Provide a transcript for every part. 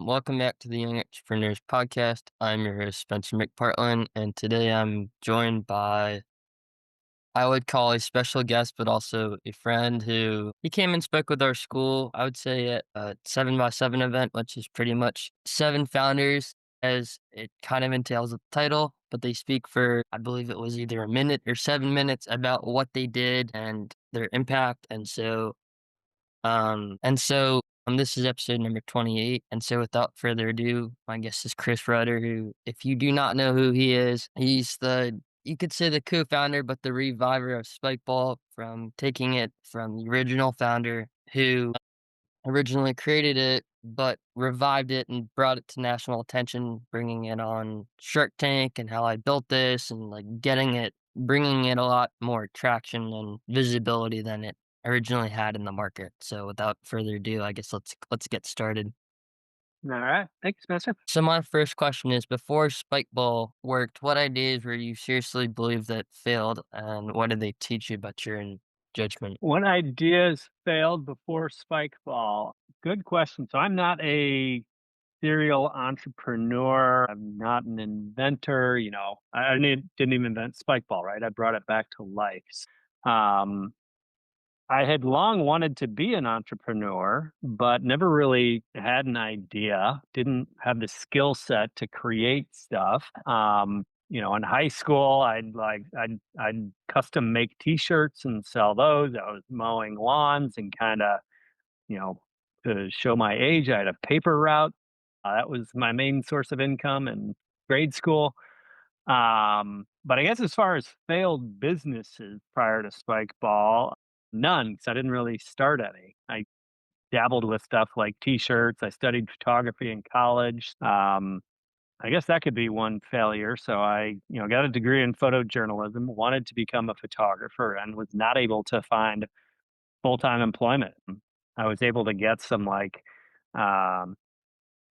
Welcome back to the Young Entrepreneurs Podcast. I'm your host, Spencer McPartland, and today I'm joined by, I would call a special guest, but also a friend who he came and spoke with our school, I would say at a 7x7 event, which is pretty much seven founders, as it kind of entails the title, but they speak for, I believe it was either a minute or 7 minutes about what they did and their impact. This is episode number 28. And so, without further ado, my guest is Chris Rudder, who, if you do not know who he is, he's you could say the co founder, but the reviver of Spikeball, from taking it from the original founder who originally created it, but revived it and brought it to national attention, bringing it on Shark Tank and how I built this and like bringing it a lot more traction and visibility than it originally had in the market. So without further ado, I guess let's get started. All right. Thank you, Spencer. So my first question is, before Spikeball worked, what ideas were you seriously believe that failed, and what did they teach you about your own judgment? What ideas failed before Spikeball? Good question. So I'm not a serial entrepreneur. I'm not an inventor. I didn't even invent Spikeball, right? I brought it back to life. Um, I had long wanted to be an entrepreneur, but never really had an idea, didn't have the skill set to create stuff. In high school, I'd custom make t-shirts and sell those. I was mowing lawns and kind of, you know, to show my age, I had a paper route. That was my main source of income in grade school. But I guess as far as failed businesses prior to Spikeball, none, because I didn't really start any. I dabbled with stuff like t-shirts. I studied photography in college. I guess that could be one failure. So I got a degree in photojournalism, wanted to become a photographer, and was not able to find full-time employment. I was able to get some um,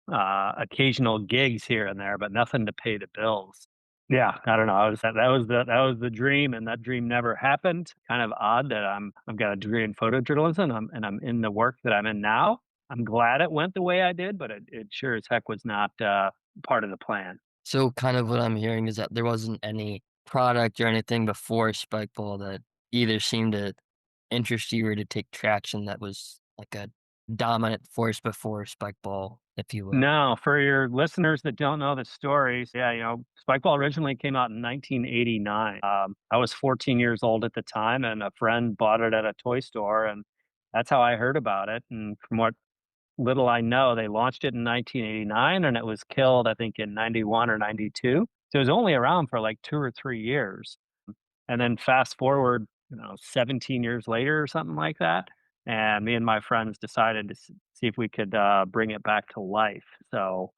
occasional gigs here and there, but nothing to pay the bills. Yeah, I don't know. I was that was the dream, and that dream never happened. Kind of odd that I've got a degree in photojournalism, and I'm in the work that I'm in now. I'm glad it went the way I did, but it sure as heck was not part of the plan. So kind of what I'm hearing is that there wasn't any product or anything before Spikeball that either seemed to interest you or to take traction that was like a dominant force before Spikeball, if you will. No, for your listeners that don't know the stories, yeah, Spikeball originally came out in 1989. I was 14 years old at the time, and a friend bought it at a toy store, and that's how I heard about it. And from what little I know, they launched it in 1989, and it was killed, I think, in 91 or 92. So it was only around for like 2 or 3 years. And then fast forward, 17 years later or something like that, and me and my friends decided to see if we could bring it back to life. So,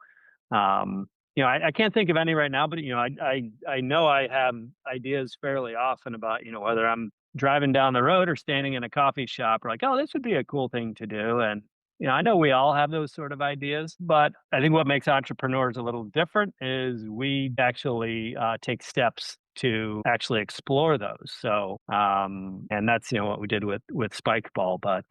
I can't think of any right now, but I know I have ideas fairly often about whether I'm driving down the road or standing in a coffee shop, or like, oh, this would be a cool thing to do. And I know we all have those sort of ideas, but I think what makes entrepreneurs a little different is we actually take steps to actually explore those. So, and that's what we did with Spikeball. But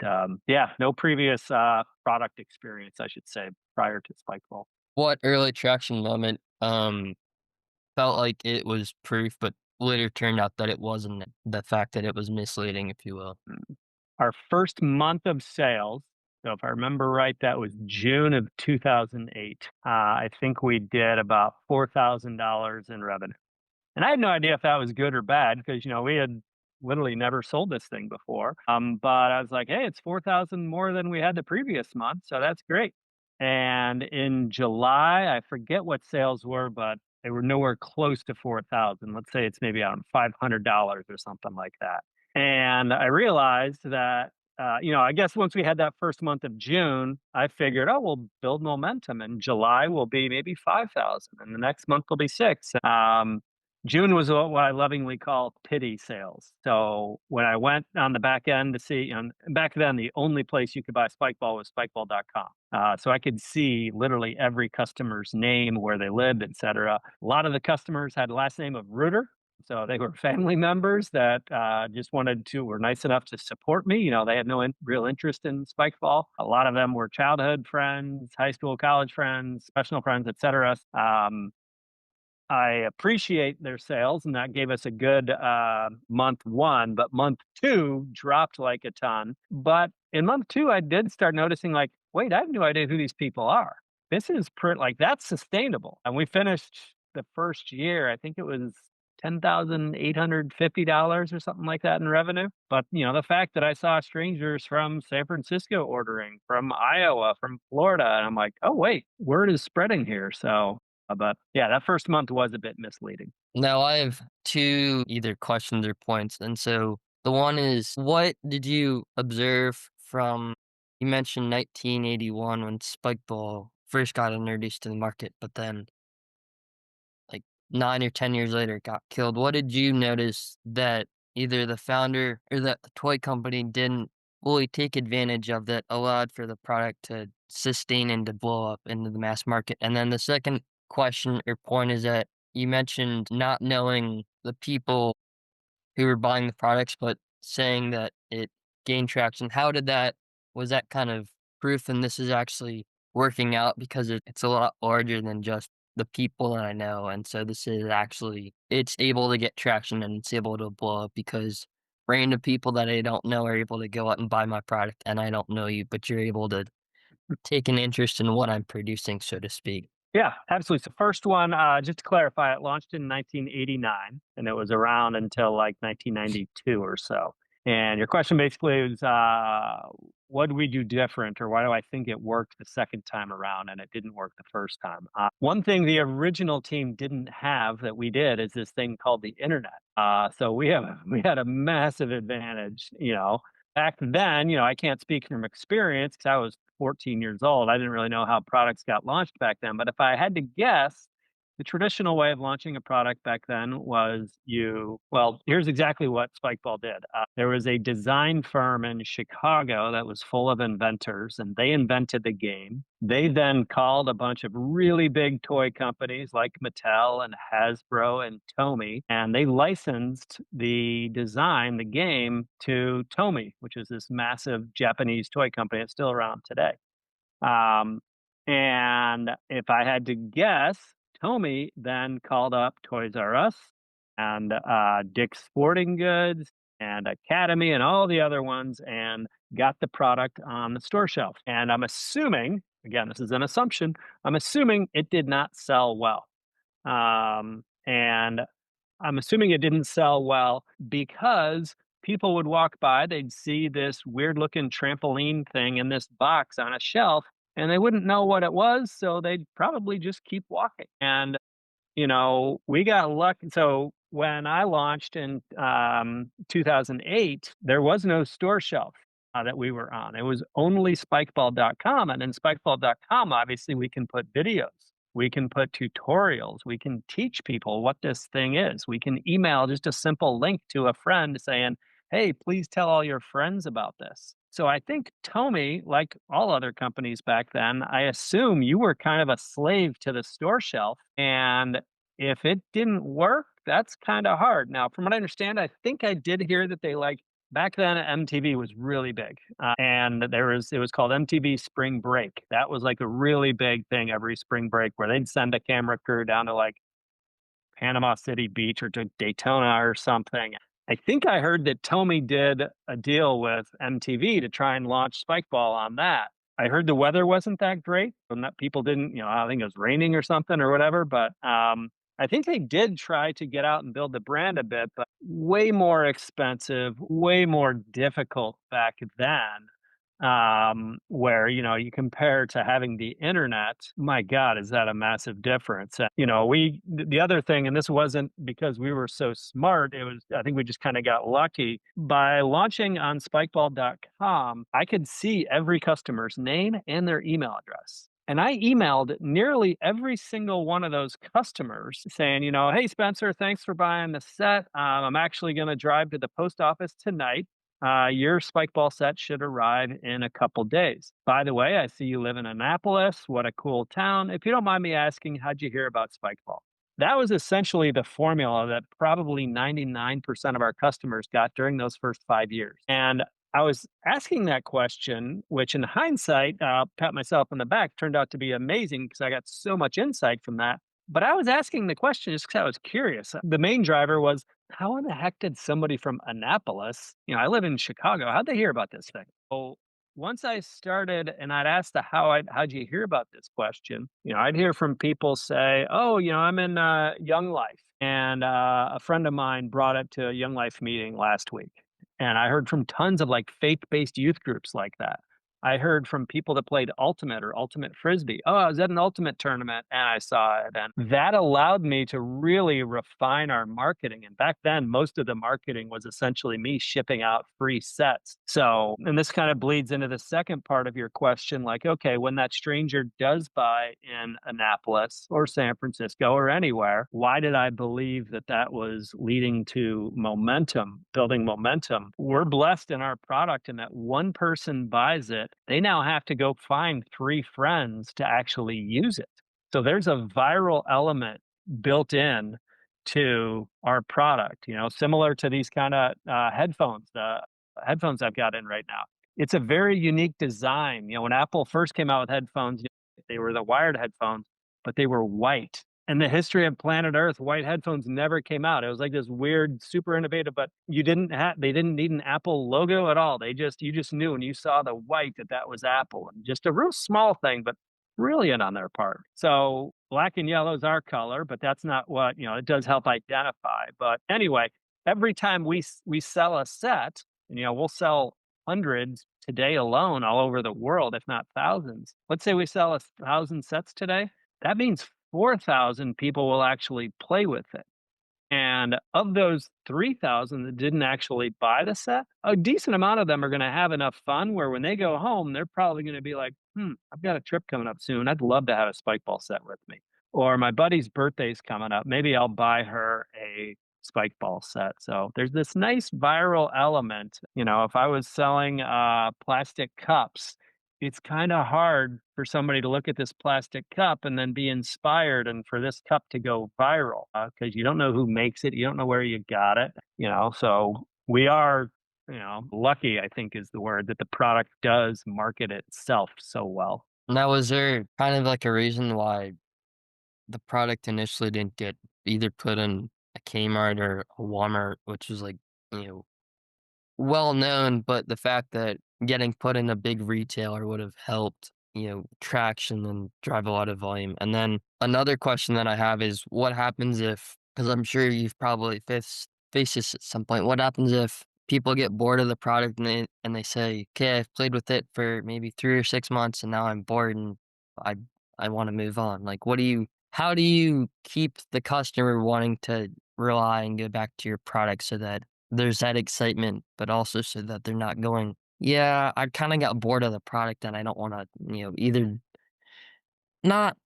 yeah, no previous product experience, I should say, prior to Spikeball. What early traction moment felt like it was proof, but later turned out that it wasn't, the fact that it was misleading, if you will? Our first month of sales, so if I remember right, that was June of 2008. I think we did about $4,000 in revenue. And I had no idea if that was good or bad because, we had literally never sold this thing before. But I was like, hey, it's 4,000 more than we had the previous month. So that's great. And in July, I forget what sales were, but they were nowhere close to 4,000. Let's say it's maybe around $500 or something like that. And I realized that, I guess once we had that first month of June, I figured, oh, we'll build momentum, and July will be maybe 5,000, and the next month will be six. June was what I lovingly call pity sales. So when I went on the back end to see, back then the only place you could buy Spikeball was spikeball.com. So I could see literally every customer's name, where they lived, etc. A lot of the customers had the last name of Reuter. So they were family members that just wanted to, were nice enough to support me. They had no real interest in Spikeball. A lot of them were childhood friends, high school, college friends, professional friends, etc. I appreciate their sales, and that gave us a good month one. But month two dropped like a ton. But in month two, I did start noticing, like, wait, I have no idea who these people are. This is like that's sustainable. And we finished the first year, I think it was $10,850 or something like that in revenue. But the fact that I saw strangers from San Francisco ordering, from Iowa, from Florida, and I'm like, oh wait, word is spreading here. So but yeah, that first month was a bit misleading. Now I have 2 either questions or points, and so the one is, what did you observe from, you mentioned 1981 when Spikeball first got introduced to the market, but then, like, 9 or 10 years later, it got killed. What did you notice that either the founder or that the toy company didn't fully take advantage of that allowed for the product to sustain and to blow up into the mass market? And then the second question or point is that you mentioned not knowing the people who were buying the products, but saying that it gained traction. How did that, was that kind of proof and this is actually working out because it's a lot larger than just the people that I know, and so this is actually, it's able to get traction and it's able to blow up because random people that I don't know are able to go out and buy my product, and I don't know you, but you're able to take an interest in what I'm producing, so to speak. Yeah, absolutely. So first one, just to clarify, it launched in 1989, and it was around until like 1992 or so. And your question basically is, what do we do different, or why do I think it worked the second time around and it didn't work the first time? One thing the original team didn't have that we did is this thing called the internet. So we had a massive advantage. Back then, I can't speak from experience because I was 14 years old. I didn't really know how products got launched back then. But if I had to guess, the traditional way of launching a product back then was well, here's exactly what Spikeball did. There was a design firm in Chicago that was full of inventors, and they invented the game. They then called a bunch of really big toy companies like Mattel and Hasbro and Tomy, and they licensed the design, the game, to Tomy, which is this massive Japanese toy company. It's still around today. Um, and if I had to guess, Tommy then called up Toys R Us and Dick's Sporting Goods and Academy and all the other ones and got the product on the store shelf. And I'm assuming, again, this is an assumption, I'm assuming it did not sell well. And I'm assuming it didn't sell well because people would walk by, they'd see this weird looking trampoline thing in this box on a shelf, and they wouldn't know what it was, so they'd probably just keep walking. And we got lucky. So when I launched in 2008, there was no store shelf that we were on. It was only spikeball.com. And in spikeball.com, obviously, we can put videos, we can put tutorials, we can teach people what this thing is. We can email just a simple link to a friend saying, hey, please tell all your friends about this. So I think Tomy, like all other companies back then, I assume you were kind of a slave to the store shelf. And if it didn't work, that's kind of hard. Now, from what I understand, I think I did hear that they like back then MTV was really big. And it was called MTV Spring Break. That was like a really big thing every spring break where they'd send a camera crew down to like Panama City Beach or to Daytona or something. I think I heard that Tommy did a deal with MTV to try and launch Spikeball on that. I heard the weather wasn't that great, and that people didn't, I think it was raining or something or whatever. But I think they did try to get out and build the brand a bit, but way more expensive, way more difficult back then. Where you compare to having the internet, my god, is that a massive difference. The other thing, and this wasn't because we were so smart, it was, I think we just kind of got lucky by launching on spikeball.com. I could see every customer's name and their email address. And I emailed nearly every single one of those customers saying, hey, Spencer, thanks for buying the set. I'm actually going to drive to the post office tonight. Your Spikeball set should arrive in a couple days. By the way, I see you live in Annapolis. What a cool town. If you don't mind me asking, how'd you hear about Spikeball? That was essentially the formula that probably 99% of our customers got during those first 5 years. And I was asking that question, which in hindsight, pat myself on the back, turned out to be amazing because I got so much insight from that. But I was asking the question just because I was curious. The main driver was, how in the heck did somebody from Annapolis, I live in Chicago, how'd they hear about this thing? So once I started and I'd ask the how'd you hear about this question? I'd hear from people say, oh, I'm in Young Life. And a friend of mine brought it to a Young Life meeting last week. And I heard from tons of like faith based youth groups like that. I heard from people that played Ultimate or Ultimate Frisbee. Oh, I was at an Ultimate tournament and I saw it. And that allowed me to really refine our marketing. And back then, most of the marketing was essentially me shipping out free sets. So, and this kind of bleeds into the second part of your question like, okay, when that stranger does buy in Annapolis or San Francisco or anywhere, why did I believe that that was leading to momentum, building momentum? We're blessed in our product in that one person buys it, they now have to go find three friends to actually use it. So there's a viral element built in to our product, similar to these kind of headphones, the headphones I've got in right now. It's a very unique design. When Apple first came out with headphones, they were the wired headphones, but they were white. In the history of planet Earth, white headphones never came out. It was like this weird, super innovative, but they didn't need an Apple logo at all. You just knew when you saw the white that that was Apple, and just a real small thing, but brilliant on their part. So black and yellow is our color, but that's not what, it does help identify. But anyway, every time we sell a set, and we'll sell hundreds today alone all over the world, if not thousands. Let's say we sell 1,000 sets today. That means 4,000 people will actually play with it. And of those 3,000 that didn't actually buy the set, a decent amount of them are going to have enough fun where when they go home, they're probably going to be like, I've got a trip coming up soon. I'd love to have a Spikeball set with me. Or my buddy's birthday's coming up. Maybe I'll buy her a Spikeball set. So there's this nice viral element. If I was selling plastic cups, it's kind of hard for somebody to look at this plastic cup and then be inspired and for this cup to go viral because you don't know who makes it, you don't know where you got it, so we are, lucky, I think is the word, that the product does market itself so well. Now, was there kind of like a reason why the product initially didn't get either put in a Kmart or a Walmart, which was like, you know, well known, but the fact that getting put in a big retailer would have helped, traction and drive a lot of volume. And then another question that I have is what happens if, because I'm sure you've probably faced this at some point, what happens if people get bored of the product and they say, okay, I've played with it for maybe 3 or 6 months and now I'm bored and I I want to move on. Like how do you keep the customer wanting to rely and go back to your product so that there's that excitement, but also so that they're not going, "Yeah, I kinda got bored of the product and I don't wanna," either not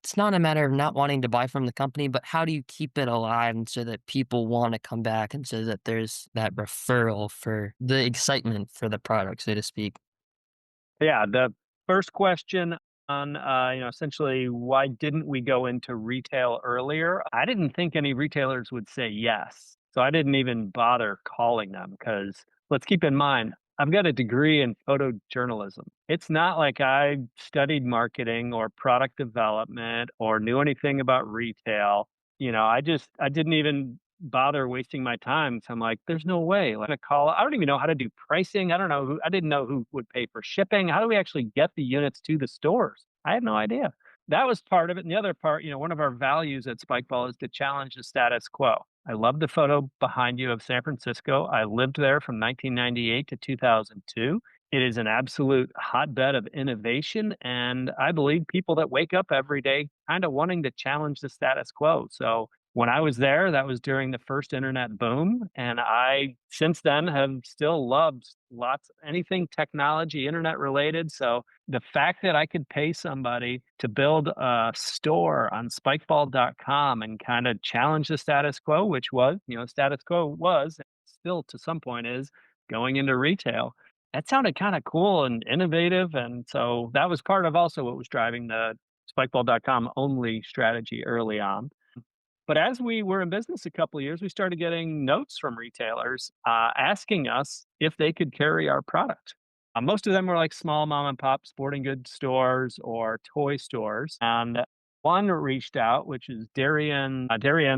it's not a matter of not wanting to buy from the company, but how do you keep it alive and so that people wanna come back and so that there's that referral for the excitement for the product, so to speak? Yeah, the first question on, essentially, why didn't we go into retail earlier? I didn't think any retailers would say yes. So I didn't even bother calling them because let's keep in mind, I've got a degree in photojournalism. It's not like I studied marketing or product development or knew anything about retail. I didn't even bother wasting my time. So I'm like, there's no way. Like, a call. I don't even know how to do pricing. I didn't know who would pay for shipping. How do we actually get the units to the stores? I had no idea. That was part of it. And the other part, one of our values at Spikeball is to challenge the status quo. I love the photo behind you of San Francisco. I lived there from 1998 to 2002. It is an absolute hotbed of innovation. And I believe people that wake up every day kind of wanting to challenge the status quo. So when I was there, that was during the first internet boom, and I since then have still loved lots anything technology, internet related. So the fact that I could pay somebody to build a store on spikeball.com and kind of challenge the status quo, which was, status quo was still to some point is going into retail. That sounded kind of cool and innovative, and so that was part of also what was driving the Spikeball.com only strategy early on. But as we were in business a couple of years, we started getting notes from retailers asking us if they could carry our product. Most of them were like small mom and pop sporting goods stores or toy stores. And one reached out, which is Darien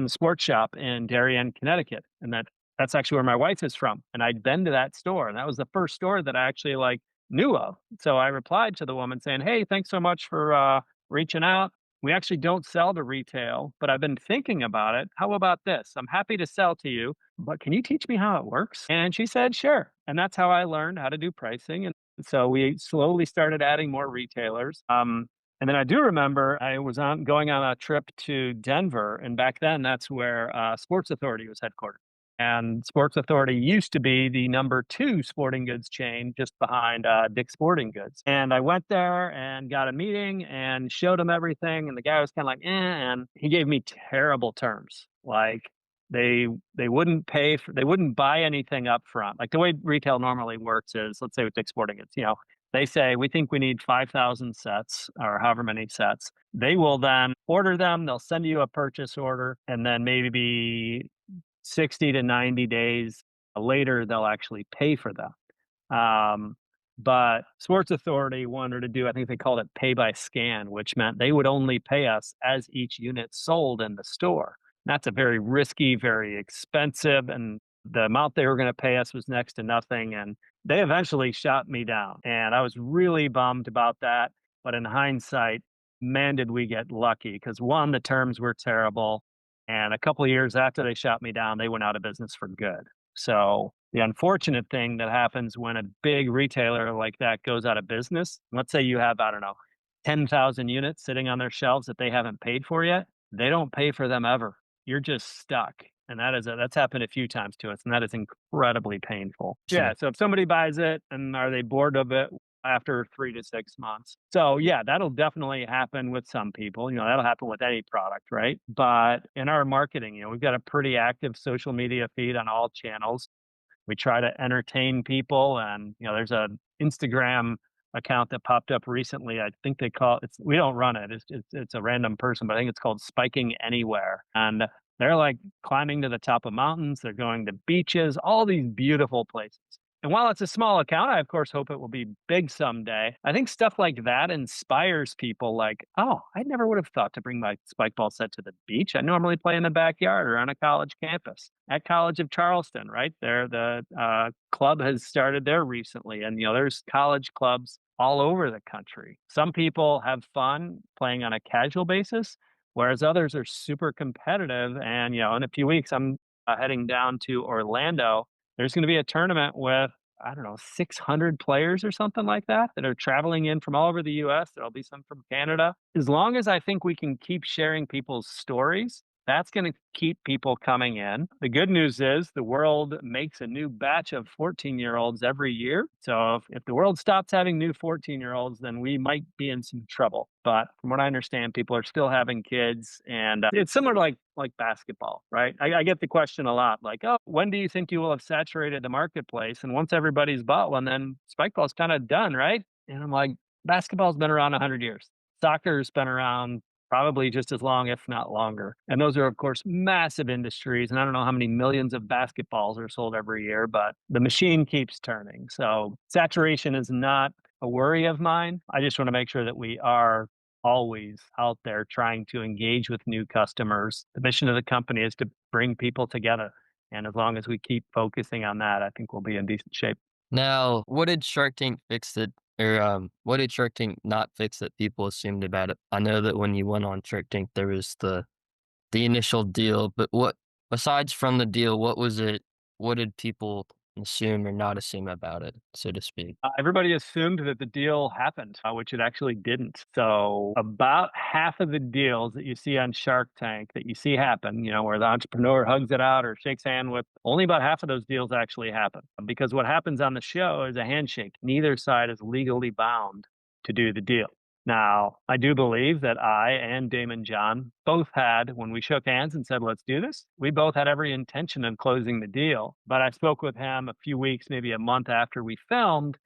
Sports Shop in Darien, Connecticut, and that's actually where my wife is from. And I'd been to that store, and that was the first store that I actually like knew of. So I replied to the woman saying, "Hey, thanks so much for reaching out. We actually don't sell to retail, but I've been thinking about it. How about this? I'm happy to sell to you, but can you teach me how it works?" And she said, "Sure." And that's how I learned how to do pricing. And so we slowly started adding more retailers. And then I do remember I was going on a trip to Denver, and back then that's where Sports Authority was headquartered. And Sports Authority used to be the number two sporting goods chain just behind Dick's Sporting Goods. And I went there and got a meeting and showed him everything. And the guy was kind of like, and he gave me terrible terms. Like they they wouldn't buy anything up front. Like the way retail normally works is, let's say with Dick's Sporting Goods, they say we think we need 5,000 sets or however many sets. They will then order them, they'll send you a purchase order, and then maybe 60 to 90 days later, they'll actually pay for them. Um, but Sports Authority wanted to do, I think they called it pay by scan, which meant they would only pay us as each unit sold in the store. That's a very risky, very expensive, and the amount they were going to pay us was next to nothing. And they eventually shot me down. And I was really bummed about that. But in hindsight, man, did we get lucky because one, the terms were terrible. And a couple of years after they shot me down, they went out of business for good. So the unfortunate thing that happens when a big retailer like that goes out of business, let's say you have, I don't know, 10,000 units sitting on their shelves that they haven't paid for yet, they don't pay for them ever. You're just stuck. And that's happened a few times to us, and that is incredibly painful. Yeah. Sure. So if somebody buys it and are they bored of it after 3 to 6 months? So yeah, that'll definitely happen with some people. That'll happen with any product, right? But in our marketing, we've got a pretty active social media feed on all channels. We try to entertain people, and there's a Instagram account that popped up recently. I think they call it's we don't run it. It's a random person, but I think it's called Spiking Anywhere. And they're like climbing to the top of mountains, they're going to beaches, all these beautiful places. And while it's a small account, I of course hope it will be big someday. I think stuff like that inspires people like, oh, I never would have thought to bring my spike ball set to the beach. I normally play in the backyard or on a college campus. At College of Charleston, right there, the club has started there recently. And, there's college clubs all over the country. Some people have fun playing on a casual basis, whereas others are super competitive. And, in a few weeks, I'm heading down to Orlando. There's going to be a tournament with, I don't know, 600 players or something like that are traveling in from all over the US. There'll be some from Canada. As long as I think we can keep sharing people's stories, that's going to keep people coming in. The good news is the world makes a new batch of 14-year-olds every year. So if the world stops having new 14-year-olds, then we might be in some trouble. But from what I understand, people are still having kids, and it's similar to like basketball, right? I get the question a lot, like, "Oh, when do you think you will have saturated the marketplace?" And once everybody's bought one, then spike ball's kind of done, right? And I'm like, basketball's been around 100 years. Soccer's been around probably just as long, if not longer. And those are, of course, massive industries. And I don't know how many millions of basketballs are sold every year, but the machine keeps turning. So saturation is not a worry of mine. I just want to make sure that we are always out there trying to engage with new customers. The mission of the company is to bring people together. And as long as we keep focusing on that, I think we'll be in decent shape. Now, what did Shark Tank fix that or, what did Shark Tank not fix that people assumed about it? I know that when you went on Shark Tank, there was the initial deal, but besides from the deal, what did people assume or not assume about it, so to speak? Everybody assumed that the deal happened, which it actually didn't. So, about half of the deals that you see on Shark Tank that you see happen, where the entrepreneur hugs it out or shakes hand with, only about half of those deals actually happen. Because what happens on the show is a handshake. Neither side is legally bound to do the deal. Now, I do believe that I and Damon John both had, when we shook hands and said, let's do this, we both had every intention of closing the deal. But I spoke with him a few weeks, maybe a month after we filmed,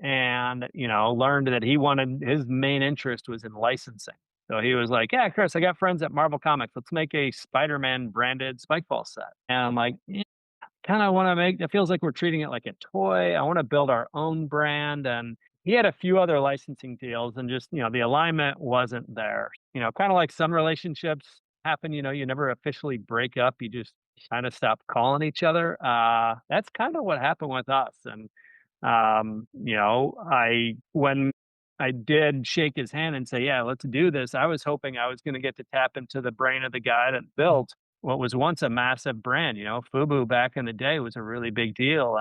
and, learned that his main interest was in licensing. So he was like, "Yeah, Chris, I got friends at Marvel Comics. Let's make a Spider-Man branded Spikeball set." And I'm like, kinda wanna make it feels like we're treating it like a toy. I wanna build our own brand, and he had a few other licensing deals and just, the alignment wasn't there. Kinda like some relationships happen, you never officially break up, you just kinda stop calling each other. That's kinda what happened with us, and, I when I did shake his hand and say, "Yeah, let's do this," I was hoping I was gonna get to tap into the brain of the guy that built what was once a massive brand. Fubu back in the day was a really big deal.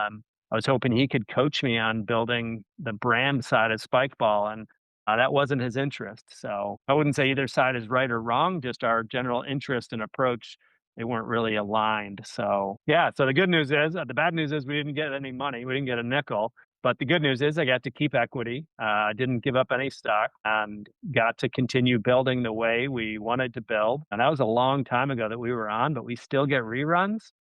I was hoping he could coach me on building the brand side of Spikeball, and that wasn't his interest. So I wouldn't say either side is right or wrong, just our general interest and approach. They weren't really aligned. So, yeah. So the good news is, the bad news is we didn't get any money. We didn't get a nickel. But the good news is I got to keep equity. I didn't give up any stock and got to continue building the way we wanted to build. And that was a long time ago that we were on, but we still get reruns,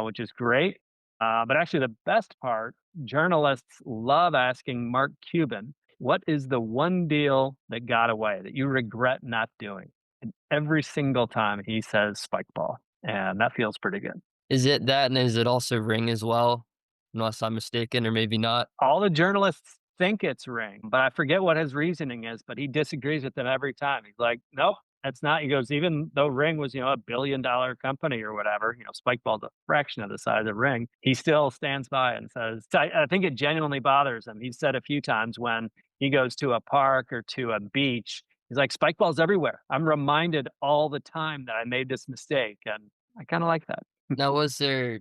which is great. But actually, the best part, journalists love asking Mark Cuban, what is the one deal that got away that you regret not doing? And every single time he says Spikeball. And that feels pretty good. Is it that, and is it also Ring as well? Unless I'm mistaken, or maybe not? All the journalists think it's Ring, but I forget what his reasoning is, but he disagrees with them every time. He's like, "Nope, that's not." He goes, "Even though Ring was, a billion-dollar company or whatever, Spikeball's a fraction of the size of Ring, he still stands by and says." So I think it genuinely bothers him. He's said a few times when he goes to a park or to a beach, he's like, "Spikeball's everywhere. I'm reminded all the time that I made this mistake," and I kinda like that. Now, was there,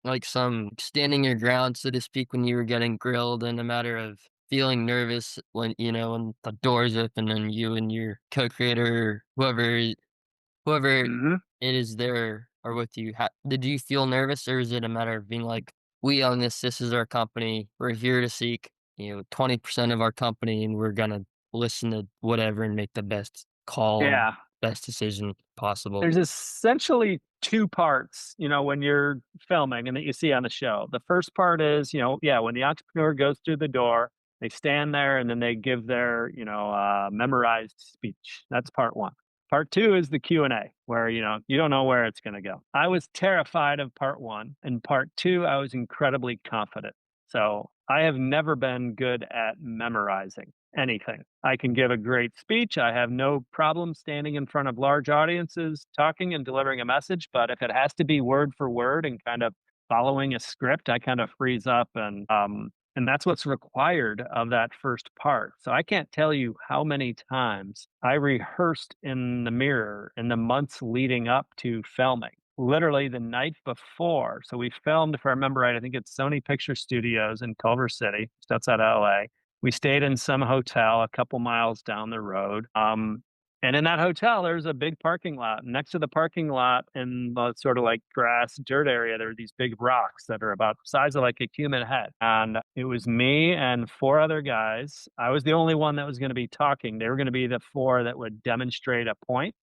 like, some standing your ground, so to speak, when you were getting grilled, and a matter of feeling nervous when, when the doors open and you and your co-creator, whoever Mhm. it is there or with you, did you feel nervous, or is it a matter of being like, "We own this. This is our company. We're here to seek, 20% of our company, and we're gonna listen to whatever and make the best call and Yeah. best decision possible." There's essentially 2 parts, when you're filming and that you see on the show. The first part is, yeah, when the entrepreneur goes through the door, they stand there and then they give their, memorized speech. That's part 1. Part 2 is the Q&A where, you don't know where it's gonna go. I was terrified of part 1, and part 2, I was incredibly confident. So, I have never been good at memorizing anything. I can give a great speech. I have no problem standing in front of large audiences, talking and delivering a message. But if it has to be word for word and kind of following a script, I kind of freeze up, and that's what's required of that first part. So I can't tell you how many times I rehearsed in the mirror in the months leading up to filming. Literally the night before. So we filmed, if I remember right, I think it's Sony Picture Studios in Culver City, just outside LA. We stayed in some hotel a couple miles down the road. And in that hotel, there's a big parking lot. Next to the parking lot, in the sort of like grass, dirt area, there are these big rocks that are about the size of like a human head. And it was me and 4 other guys. I was the only one that was going to be talking. They were going to be the 4 that would demonstrate a point.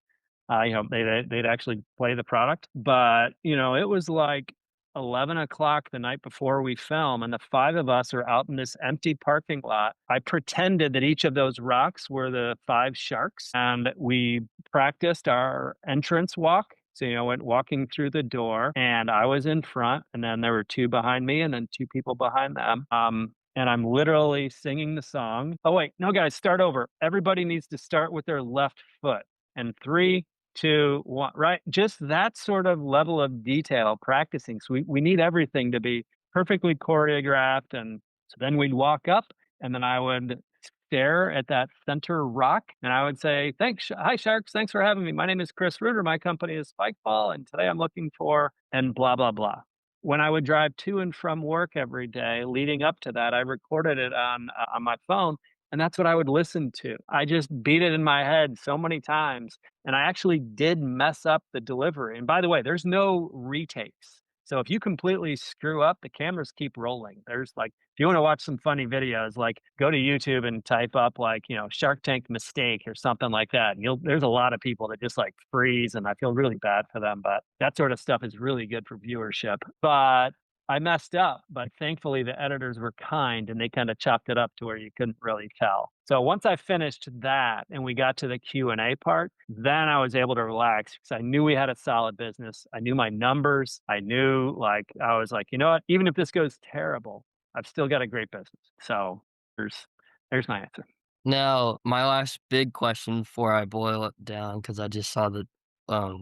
They'd actually play the product, but, it was like 11 o'clock the night before we film, and the 5 of us are out in this empty parking lot. I pretended that each of those rocks were the 5 sharks, and we practiced our entrance walk. So, went walking through the door, and I was in front, and then there were 2 behind me and then 2 people behind them. And I'm literally singing the song. Oh, wait, no, guys, start over. Everybody needs to start with their left foot. And 3, 2, 1, right? Just that sort of level of detail practicing. So we need everything to be perfectly choreographed. And so then we'd walk up, and then I would stare at that center rock and I would say, "Thanks. Hi, Sharks. Thanks for having me. My name is Chris Reuter. My company is Spikeball. And today I'm looking for," and blah, blah, blah. When I would drive to and from work every day leading up to that, I recorded it on my phone, and that's what I would listen to. I just beat it in my head so many times, and I actually did mess up the delivery. And by the way, there's no retakes. So if you completely screw up, the cameras keep rolling. There's like, if you want to watch some funny videos, like go to YouTube and type up like, Shark Tank mistake or something like that. And there's a lot of people that just like freeze, and I feel really bad for them. But that sort of stuff is really good for viewership. But I messed up, but thankfully the editors were kind and they kinda chopped it up to where you couldn't really tell. So once I finished that and we got to the Q&A part, then I was able to relax because I knew we had a solid business. I knew my numbers. I knew, like, I was like, "You know what? Even if this goes terrible, I've still got a great business." So there's there's my answer. Now, my last big question before I boil it down, because I just saw that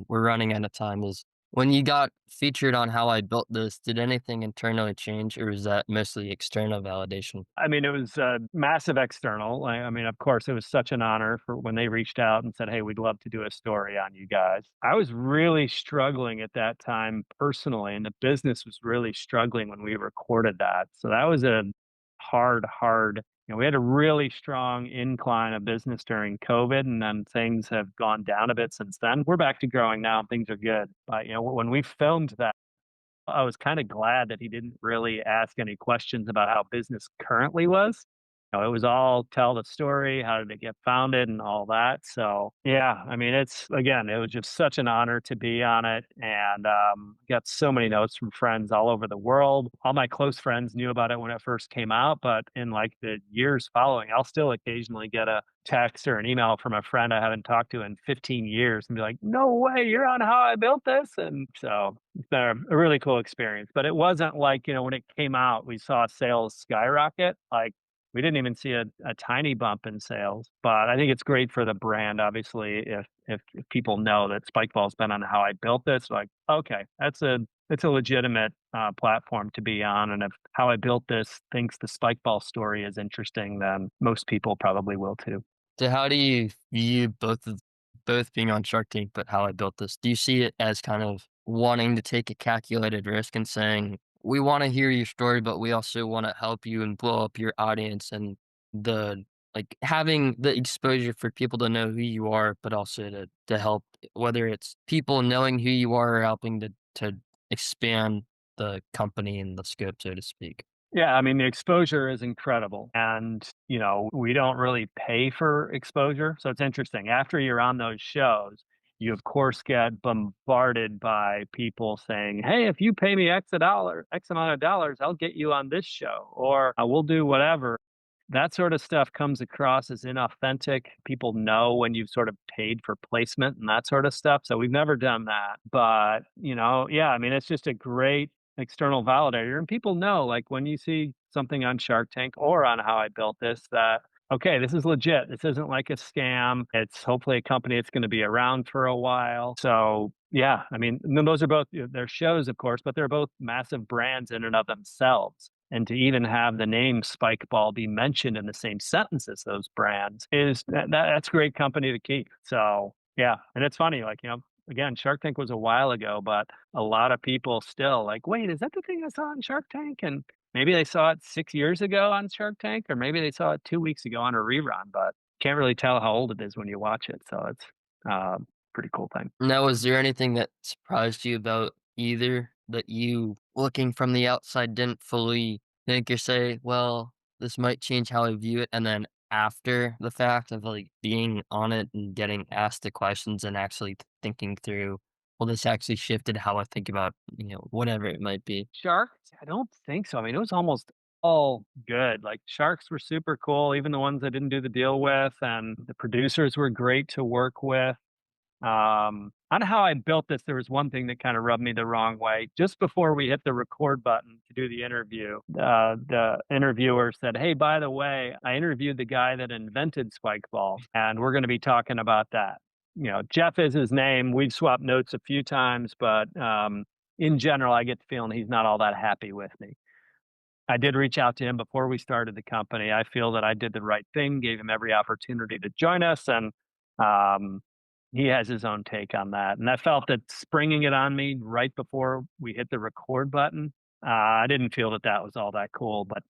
we're running out of time, is when you got featured on How I Built This, did anything internally change, or was that mostly external validation? I mean, it was massive external. I mean, of course, it was such an honor for when they reached out and said, "Hey, we'd love to do a story on you guys." I was really struggling at that time personally, and the business was really struggling when we recorded that. So that was a hard. We had a really strong incline of business during COVID, and then things have gone down a bit since then. We're back to growing now, and things are good. But when we filmed that, I was kinda glad that he didn't really ask any questions about how business currently was. It was all tell the story, how did it get founded and all that, so, yeah, I mean, it was just such an honor to be on it, and, got so many notes from friends all over the world. All my close friends knew about it when it first came out, but in, like, the years following, I'll still occasionally get a text or an email from a friend I haven't talked to in 15 years and be like, "No way, you're on How I Built This?" And so it's been a really cool experience, but it wasn't like, when it came out, we saw sales skyrocket. Like, we didn't even see a tiny bump in sales, but I think it's great for the brand, obviously, if people know that Spikeball's been on How I Built This, like, okay, it's a legitimate platform to be on. And if How I Built This thinks the Spikeball story is interesting, then most people probably will too. So how do you view both being on Shark Tank, but How I Built This? Do you see it as kind of wanting to take a calculated risk and saying, "We wanna hear your story, but we also wanna help you and blow up your audience," and having the exposure for people to know who you are, but also to help, whether it's people knowing who you are or helping to expand the company and the scope, so to speak? Yeah, I mean, the exposure is incredible. And, we don't really pay for exposure. So it's interesting. After you're on those shows, you of course get bombarded by people saying, "Hey, if you pay me X amount of dollars, I'll get you on this show," or "I will do whatever." That sort of stuff comes across as inauthentic. People know when you've sort of paid for placement and that sort of stuff. So we've never done that. But, yeah, I mean, it's just a great external validator. And people know, like, when you see something on Shark Tank or on How I Built This, that, okay, this is legit. This isn't like a scam. It's hopefully a company that's going to be around for a while. So, yeah, I mean, and then those are both, they're shows, of course, but they're both massive brands in and of themselves. And to even have the name Spikeball be mentioned in the same sentence as those brands that's great company to keep. So yeah, and it's funny, like, again, Shark Tank was a while ago, but a lot of people still like, wait, is that the thing I saw on Shark Tank? And maybe they saw it 6 years ago on Shark Tank, or maybe they saw it 2 weeks ago on a rerun, but can't really tell how old it is when you watch it. So it's pretty cool thing. Now, was there anything that surprised you about either that you, looking from the outside, didn't fully think or say, "Well, this might change how I view it," and then after the fact of, like, being on it and getting asked the questions and actually thinking through, "Well, this actually shifted how I think about," whatever it might be? Sharks? I don't think so. I mean, it was almost all good. Like, sharks were super cool, even the ones I didn't do the deal with, and the producers were great to work with. On How I Built This, there was one thing that kind of rubbed me the wrong way. Just before we hit the record button to do the interview, the interviewer said, "Hey, by the way, I interviewed the guy that invented Spikeball, and we're going to be talking about that." Jeff is his name. We've swapped notes a few times, but in general, I get the feeling he's not all that happy with me. I did reach out to him before we started the company. I feel that I did the right thing, gave him every opportunity to join us, and um, he has his own take on that. And I felt that springing it on me right before we hit the record button, I didn't feel that that was all that cool. But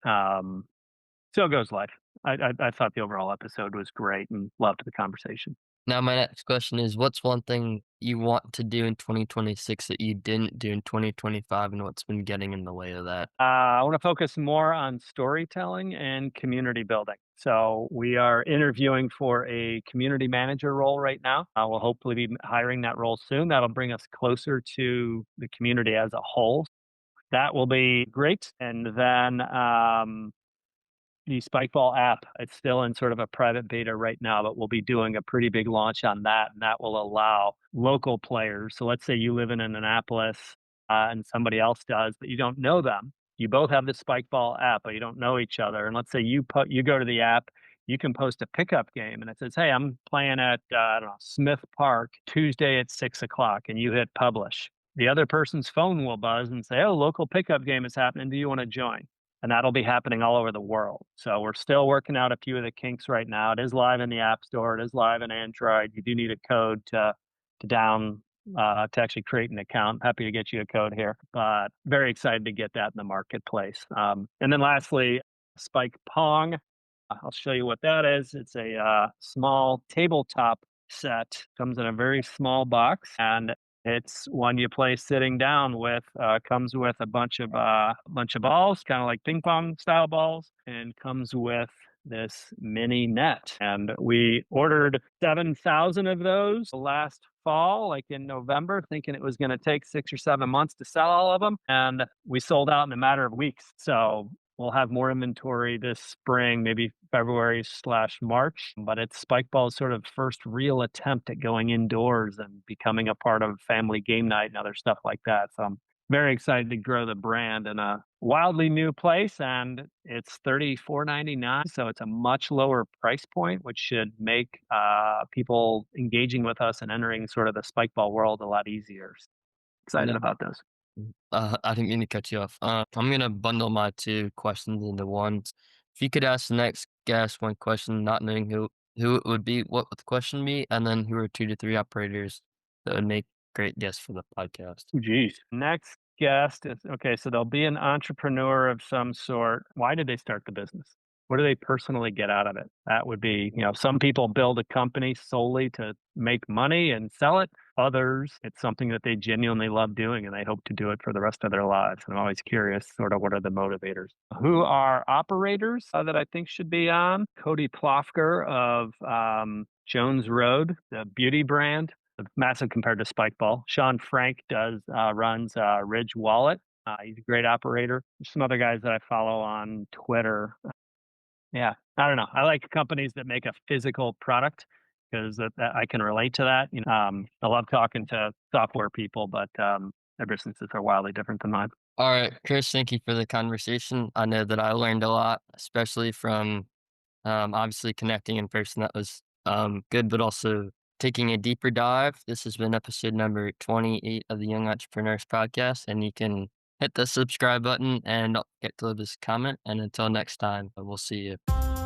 so goes life. I thought the overall episode was great and loved the conversation. Now my next question is, what's one thing you want to do in 2026 that you didn't do in 2025, and what's been getting in the way of that? I want to focus more on storytelling and community building. So we are interviewing for a community manager role right now. We'll hopefully be hiring that role soon. That'll bring us closer to the community as a whole. that will be great. And then the Spikeball app, it's still in sort of a private beta right now, but we'll be doing a pretty big launch on that, and that will allow local players. So let's say you live in Annapolis and somebody else does, but you don't know them. You both have the Spikeball app, but you don't know each other. And let's say you go to the app, you can post a pickup game, and it says, "Hey, I'm playing at I don't know, Smith Park Tuesday at 6 o'clock," and you hit publish. The other person's phone will buzz and say, "Oh, local pickup game is happening. Do you want to join?" And that'll be happening all over the world. So we're still working out a few of the kinks right now. It is live in the App Store. It is live in Android. You do need a code to down to actually create an account. Happy to get you a code here, but very excited to get that in the marketplace. And then lastly, Spike Pong. I'll show you what that is. It's a small tabletop set. Comes in a very small box, and it's one you play sitting down with. Comes with a bunch of balls, kind of like ping pong style balls, and comes with this mini net. And we ordered 7,000 of those last fall, like in November, thinking it was going to take 6 or 7 months to sell all of them, and we sold out in a matter of weeks. So we'll have more inventory this spring, maybe February/March, but it's Spikeball's sort of first real attempt at going indoors and becoming a part of family game night and other stuff like that. So I'm very excited to grow the brand in a wildly new place, and it's $34.99, so it's a much lower price point, which should make people engaging with us and entering sort of the Spikeball world a lot easier. Excited Yeah. about those. I didn't mean to cut you off. I'm gonna bundle my two questions into one. If you could ask the next guest one question, not knowing who it would be, what would the question be, and then who are 2 to 3 operators that would make great guests for the podcast? Ooh, geez. Next guest is okay, so they'll be an entrepreneur of some sort. Why did they start the business? What do they personally get out of it? That would be, some people build a company solely to make money and sell it. Others, it's something that they genuinely love doing and they hope to do it for the rest of their lives. And I'm always curious, sort of, what are the motivators? Who are operators that I think should be on? Cody Plofker of Jones Road, the beauty brand, massive compared to Spikeball. Sean Frank runs Ridge Wallet. He's a great operator. There's some other guys that I follow on Twitter. Yeah, I don't know. I like companies that make a physical product because that I can relate to that. I love talking to software people, but their businesses are wildly different than mine. All right, Chris, thank you for the conversation. I know that I learned a lot, especially from obviously connecting in person. That was good, but also taking a deeper dive. This has been episode number 28 of the Young Entrepreneurs Podcast, and you can hit the subscribe button and don't forget to leave us a comment. And until next time, we'll see you.